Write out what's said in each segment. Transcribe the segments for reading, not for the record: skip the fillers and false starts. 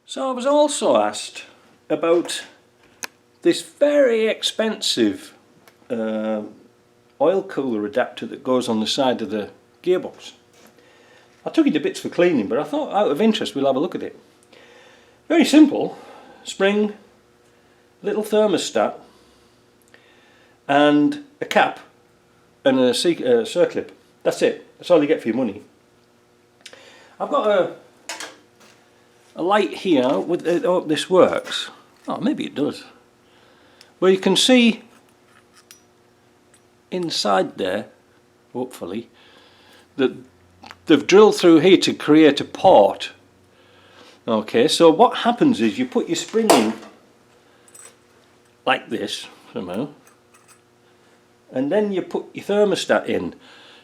So I was also asked about this very expensive oil cooler adapter that goes on the side of the gearbox. I took it to bits for cleaning, but I thought out of interest we'll have a look at it. Very simple, spring, little thermostat and a cap and a circlip. That's it, that's all you get for your money. I've got a light here with I hope this works. Oh, maybe it does. Where you can see inside there, hopefully, that they've drilled through here to create a port. Okay, so what happens is you put your spring in like this somehow, and then you put your thermostat in.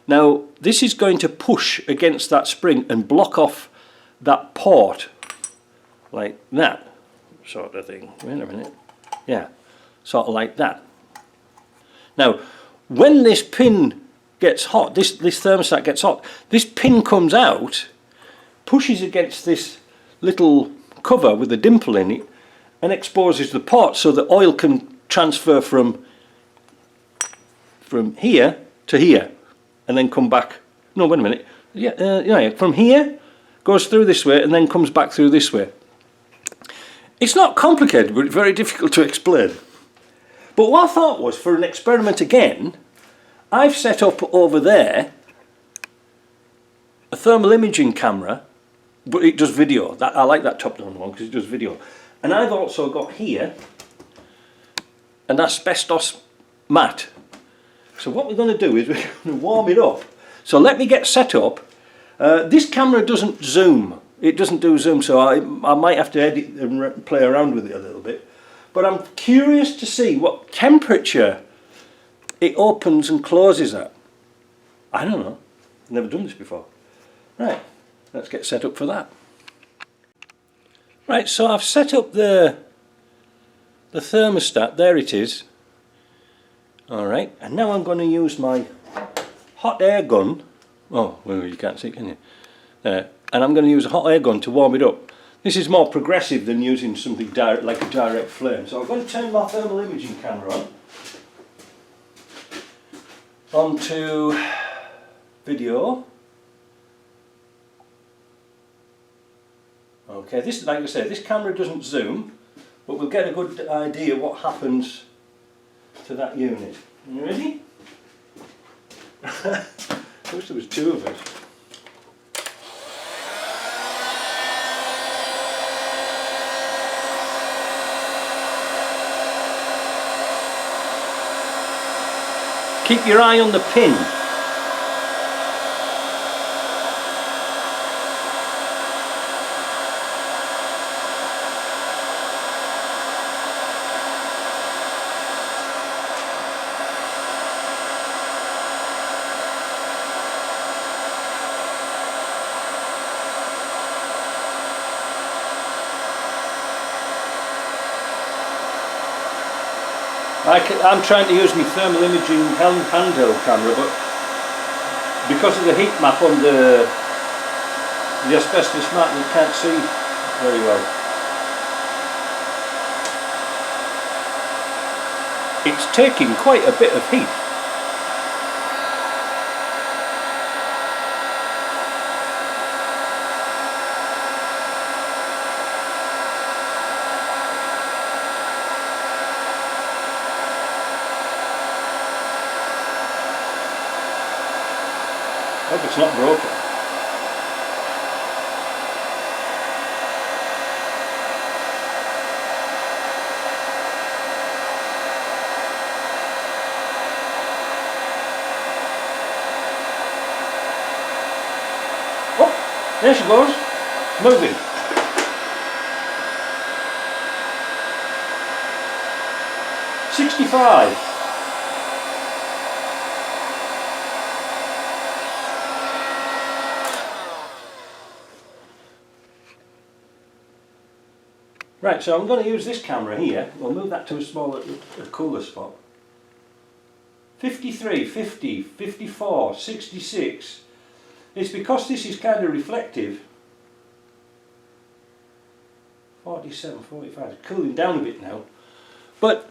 Now this is going to push against that spring and block off that port like that sort of thing. Wait a minute. Yeah, sort of like that. Now when this pin gets hot, this thermostat gets hot, this pin comes out, pushes against this little cover with a dimple in it and exposes the port so the oil can transfer from here to here and then come back. No, wait a minute. Yeah, from here goes through this way and then comes back through this way. It's not complicated, but it's very difficult to explain. But what I thought was, for an experiment again, I've set up over there a thermal imaging camera, but it does video. I like that top-down one because it does video. And I've also got here an asbestos mat. So what we're going to do is we're going to warm it up. So let me get set up. This camera doesn't zoom. It doesn't do zoom, so I might have to edit and play around with it a little bit. But I'm curious to see what temperature it opens and closes at. I don't know. I've never done this before. Right, let's get set up for that. Right, so I've set up the thermostat. There it is. Alright, and now I'm going to use my hot air gun. Oh, well, you can't see, can you? And I'm going to use a hot air gun to warm it up. This is more progressive than using something direct, like a direct flame. So I'm going to turn my thermal imaging camera on. Onto video. Okay, this, like I say, this camera doesn't zoom, but we'll get a good idea what happens to that unit. You ready? I wish there was two of us. Keep your eye on the pin. I'm trying to use my thermal imaging handheld camera, but because of the heat map on the asbestos mat, you can't see very well. It's taking quite a bit of heat. I hope it's not broken. Oh, there she goes, moving. $65. Right, so I'm going to use this camera here. We'll move that to a smaller, a cooler spot. 53, 50, 54, 66. It's because this is kind of reflective. 47, 45. It's cooling down a bit now. But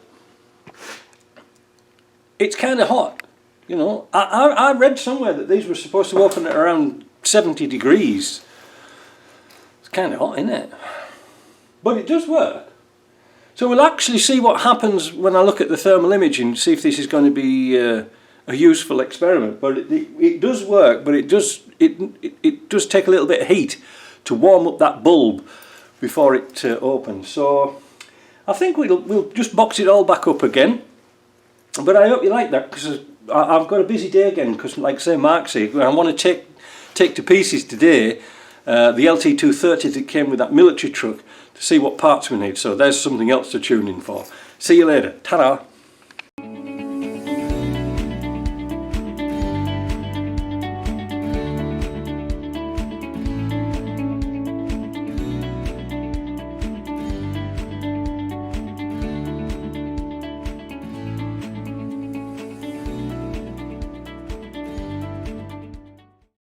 it's kind of hot. You know, I read somewhere that these were supposed to open at around 70 degrees. It's kind of hot, isn't it? But it does work. So we'll actually see what happens when I look at the thermal imaging and see if this is going to be a useful experiment. But it does work, but it does take a little bit of heat to warm up that bulb before it opens. So I think we'll just box it all back up again. But I hope you like that, because I've got a busy day again, because like say Mark said, I want to take to pieces today the LT230 that came with that military truck to see what parts we need. So there's something else to tune in for. See you later. Ta-da!